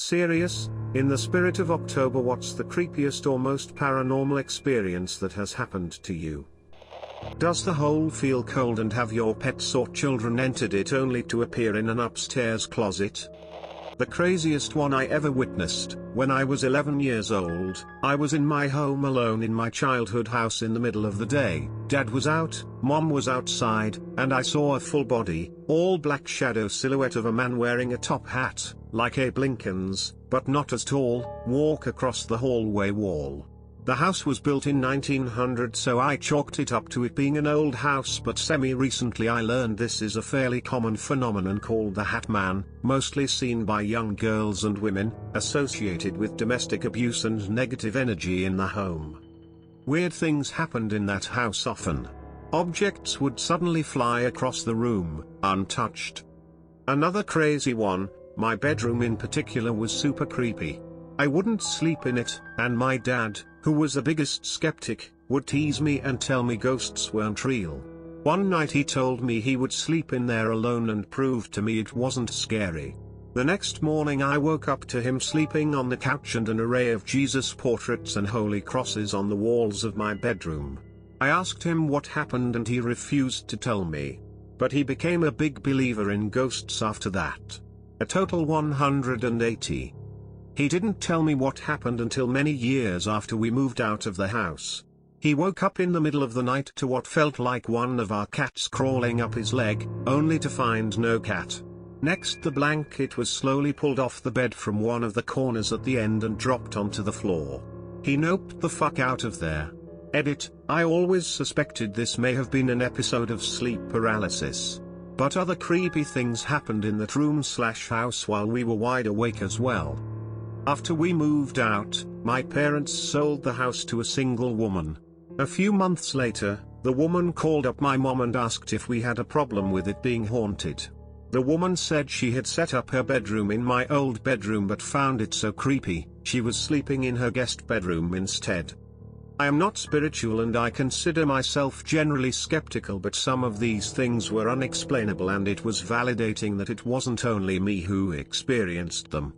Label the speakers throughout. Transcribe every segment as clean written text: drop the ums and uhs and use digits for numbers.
Speaker 1: Serious, in the spirit of October, what's the creepiest or most paranormal experience that has happened to you? Does the hole feel cold and have your pets or children entered it only to appear in an upstairs closet? The craziest one I ever witnessed, when I was 11 years old, I was in my home alone in my childhood house in the middle of the day. Dad was out, Mom was outside, and I saw a full body, all black shadow silhouette of a man wearing a top hat, like Abe Lincoln's, but not as tall, walk across the hallway wall. The house was built in 1900, so I chalked it up to it being an old house, but semi-recently I learned this is a fairly common phenomenon called the Hat Man, mostly seen by young girls and women, associated with domestic abuse and negative energy in the home. Weird things happened in that house often. Objects would suddenly fly across the room, untouched. Another crazy one, my bedroom in particular was super creepy. I wouldn't sleep in it, and my dad, who was the biggest skeptic, would tease me and tell me ghosts weren't real. One night he told me he would sleep in there alone and proved to me it wasn't scary. The next morning I woke up to him sleeping on the couch and an array of Jesus portraits and holy crosses on the walls of my bedroom. I asked him what happened and he refused to tell me. But he became a big believer in ghosts after that. A total 180. He didn't tell me what happened until many years after we moved out of the house. He woke up in the middle of the night to what felt like one of our cats crawling up his leg, only to find no cat. Next, the blanket was slowly pulled off the bed from one of the corners at the end and dropped onto the floor. He noped the fuck out of there. Edit, I always suspected this may have been an episode of sleep paralysis. But other creepy things happened in that room/house while we were wide awake as well. After we moved out, my parents sold the house to a single woman. A few months later, the woman called up my mom and asked if we had a problem with it being haunted. The woman said she had set up her bedroom in my old bedroom but found it so creepy, she was sleeping in her guest bedroom instead. I am not spiritual and I consider myself generally skeptical, but some of these things were unexplainable and it was validating that it wasn't only me who experienced them.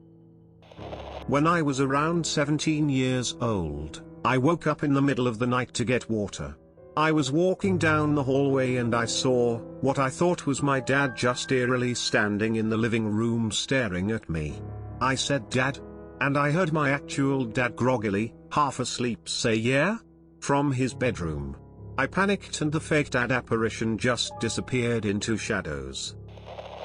Speaker 1: When I was around 17 years old, I woke up in the middle of the night to get water. I was walking down the hallway and I saw what I thought was my dad just eerily standing in the living room staring at me. I said, "Dad?" And I heard my actual dad groggily, half asleep, say, "Yeah?" from his bedroom. I panicked and the fake dad apparition just disappeared into shadows.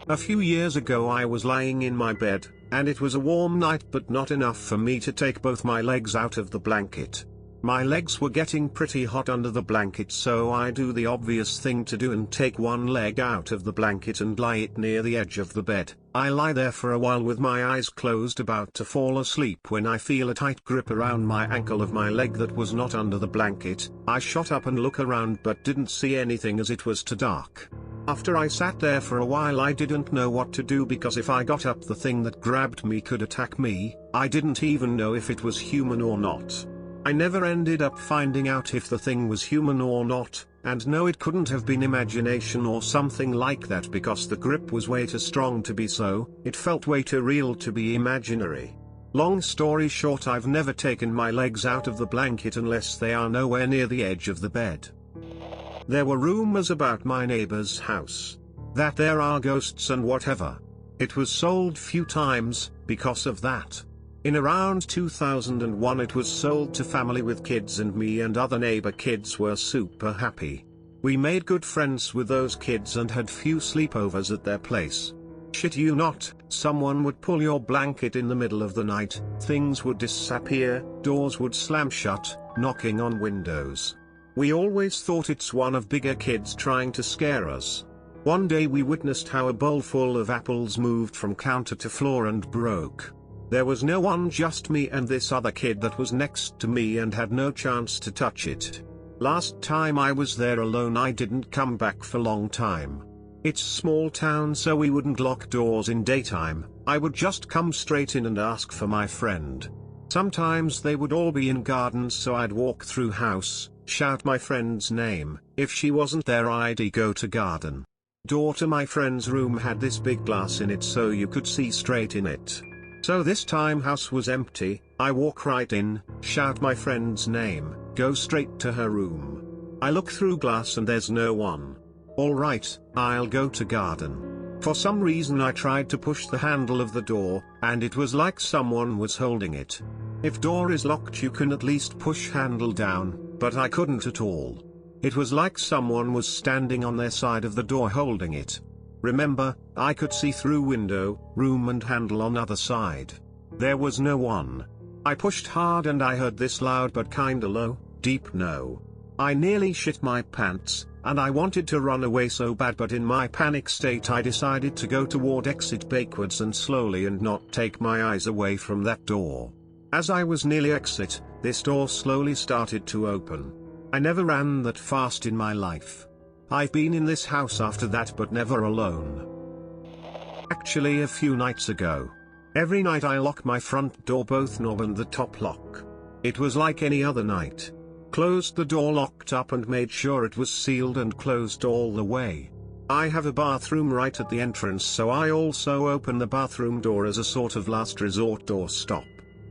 Speaker 1: A few years ago I was lying in my bed, and it was a warm night but not enough for me to take both my legs out of the blanket. My legs were getting pretty hot under the blanket, so I do the obvious thing to do and take one leg out of the blanket and lie it near the edge of the bed. I lie there for a while with my eyes closed about to fall asleep when I feel a tight grip around my ankle of my leg that was not under the blanket. I shot up and look around but didn't see anything as it was too dark. After I sat there for a while I didn't know what to do because if I got up the thing that grabbed me could attack me. I didn't even know if it was human or not. I never ended up finding out if the thing was human or not, and no, it couldn't have been imagination or something like that because the grip was way too strong to be so, it felt way too real to be imaginary. Long story short, I've never taken my legs out of the blanket unless they are nowhere near the edge of the bed. There were rumors about my neighbor's house, that there are ghosts and whatever. It was sold few times, because of that. In around 2001 it was sold to family with kids and me and other neighbor kids were super happy. We made good friends with those kids and had few sleepovers at their place. Shit you not, someone would pull your blanket in the middle of the night, things would disappear, doors would slam shut, knocking on windows. We always thought it's one of bigger kids trying to scare us. One day we witnessed how a bowl full of apples moved from counter to floor and broke. There was no one, just me and this other kid that was next to me and had no chance to touch it. Last time I was there alone I didn't come back for long time. It's small town so we wouldn't lock doors in daytime, I would just come straight in and ask for my friend. Sometimes they would all be in gardens so I'd walk through house, shout my friend's name, if she wasn't there I'd go to garden. Door to my friend's room had this big glass in it so you could see straight in it. So this time house was empty. I walk right in, shout my friend's name, go straight to her room. I look through glass and there's no one. Alright, I'll go to garden. For some reason I tried to push the handle of the door, and it was like someone was holding it. If door is locked you can at least push handle down, but I couldn't at all. It was like someone was standing on their side of the door holding it. Remember, I could see through window, room and handle on other side. There was no one. I pushed hard and I heard this loud but kinda low, deep no. I nearly shit my pants, and I wanted to run away so bad, but in my panic state I decided to go toward exit backwards and slowly and not take my eyes away from that door. As I was nearly exit, this door slowly started to open. I never ran that fast in my life. I've been in this house after that but never alone. Actually a few nights ago. Every night I lock my front door, both knob and the top lock. It was like any other night. Closed the door, locked up and made sure it was sealed and closed all the way. I have a bathroom right at the entrance, so I also open the bathroom door as a sort of last resort door stop.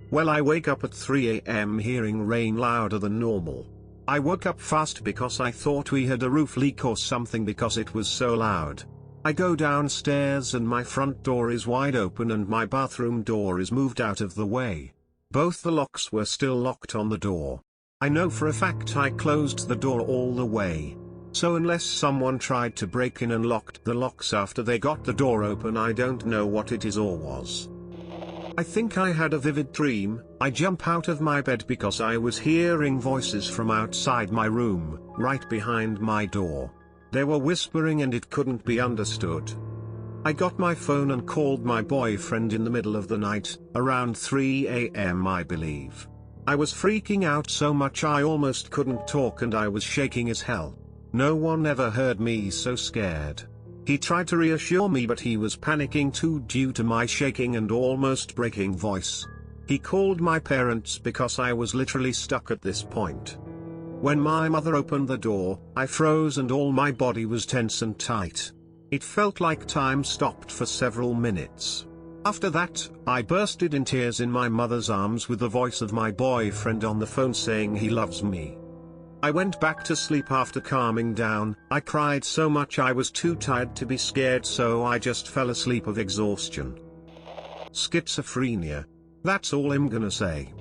Speaker 1: Well, I wake up at 3 AM hearing rain louder than normal. I woke up fast because I thought we had a roof leak or something because it was so loud. I go downstairs and my front door is wide open and my bathroom door is moved out of the way. Both the locks were still locked on the door. I know for a fact I closed the door all the way. So unless someone tried to break in and locked the locks after they got the door open, I don't know what it is or was. I think I had a vivid dream. I jump out of my bed because I was hearing voices from outside my room, right behind my door. They were whispering and it couldn't be understood. I got my phone and called my boyfriend in the middle of the night, around 3 AM I believe. I was freaking out so much I almost couldn't talk and I was shaking as hell. No one ever heard me so scared. He tried to reassure me but he was panicking too due to my shaking and almost breaking voice. He called my parents because I was literally stuck at this point. When my mother opened the door, I froze and all my body was tense and tight. It felt like time stopped for several minutes. After that, I bursted in tears in my mother's arms with the voice of my boyfriend on the phone saying he loves me. I went back to sleep after calming down. I cried so much I was too tired to be scared, so I just fell asleep of exhaustion. Schizophrenia. That's all I'm gonna say.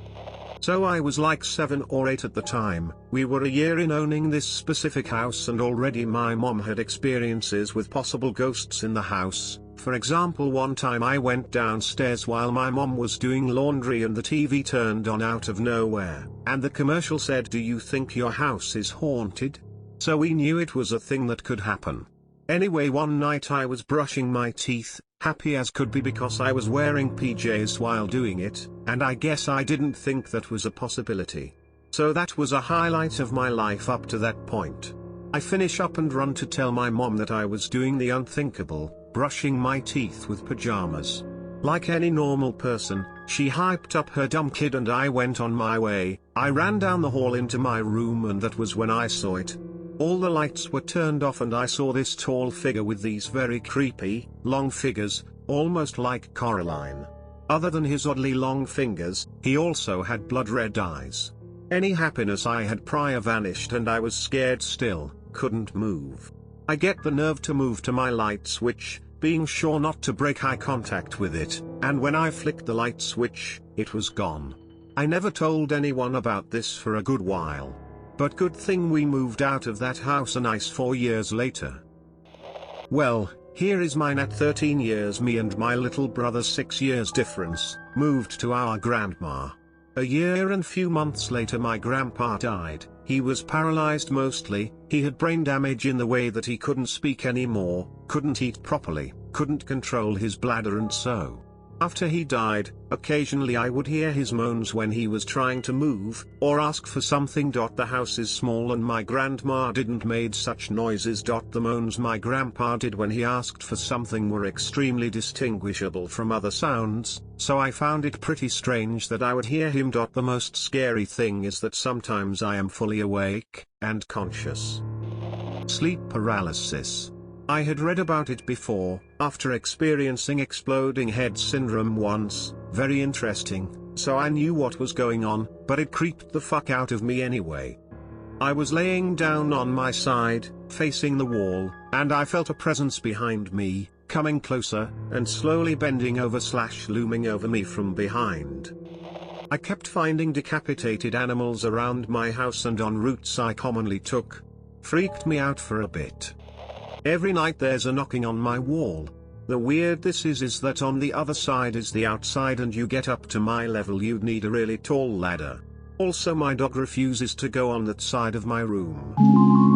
Speaker 1: So I was like 7 or 8 at the time. We were a year in owning this specific house and already my mom had experiences with possible ghosts in the house. For example, one time I went downstairs while my mom was doing laundry and the TV turned on out of nowhere, and the commercial said, "Do you think your house is haunted?" So we knew it was a thing that could happen. Anyway, one night I was brushing my teeth, happy as could be because I was wearing PJs while doing it, and I guess I didn't think that was a possibility. So that was a highlight of my life up to that point. I finish up and run to tell my mom that I was doing the unthinkable, brushing my teeth with pajamas. Like any normal person, she hyped up her dumb kid and I went on my way. I ran down the hall into my room and that was when I saw it. All the lights were turned off and I saw this tall figure with these very creepy, long fingers, almost like Coraline. Other than his oddly long fingers, he also had blood-red eyes. Any happiness I had prior vanished and I was scared still, couldn't move. I get the nerve to move to my light switch, being sure not to break eye contact with it, and when I flicked the light switch, it was gone. I never told anyone about this for a good while. But good thing we moved out of that house a nice 4 years later. Well, here is mine at 13 years. Me and my little brother 6 years difference, moved to our grandma. A year and few months later my grandpa died. He was paralyzed mostly, he had brain damage in the way that he couldn't speak anymore, couldn't eat properly, couldn't control his bladder, and so after he died, occasionally I would hear his moans when he was trying to move, or ask for something. The house is small and my grandma didn't made such noises. The moans my grandpa did when he asked for something were extremely distinguishable from other sounds, so I found it pretty strange that I would hear him. The most scary thing is that sometimes I am fully awake, and conscious. Sleep paralysis. I had read about it before, after experiencing exploding head syndrome once, Very interesting, so I knew what was going on, but it creeped the fuck out of me anyway. I was laying down on my side, facing the wall, and I felt a presence behind me, coming closer, and slowly bending over / looming over me from behind. I kept finding decapitated animals around my house and on routes I commonly took. Freaked me out for a bit. Every night there's a knocking on my wall. The weird this is that on the other side is the outside, and you get up to my level you'd need a really tall ladder. Also my dog refuses to go on that side of my room.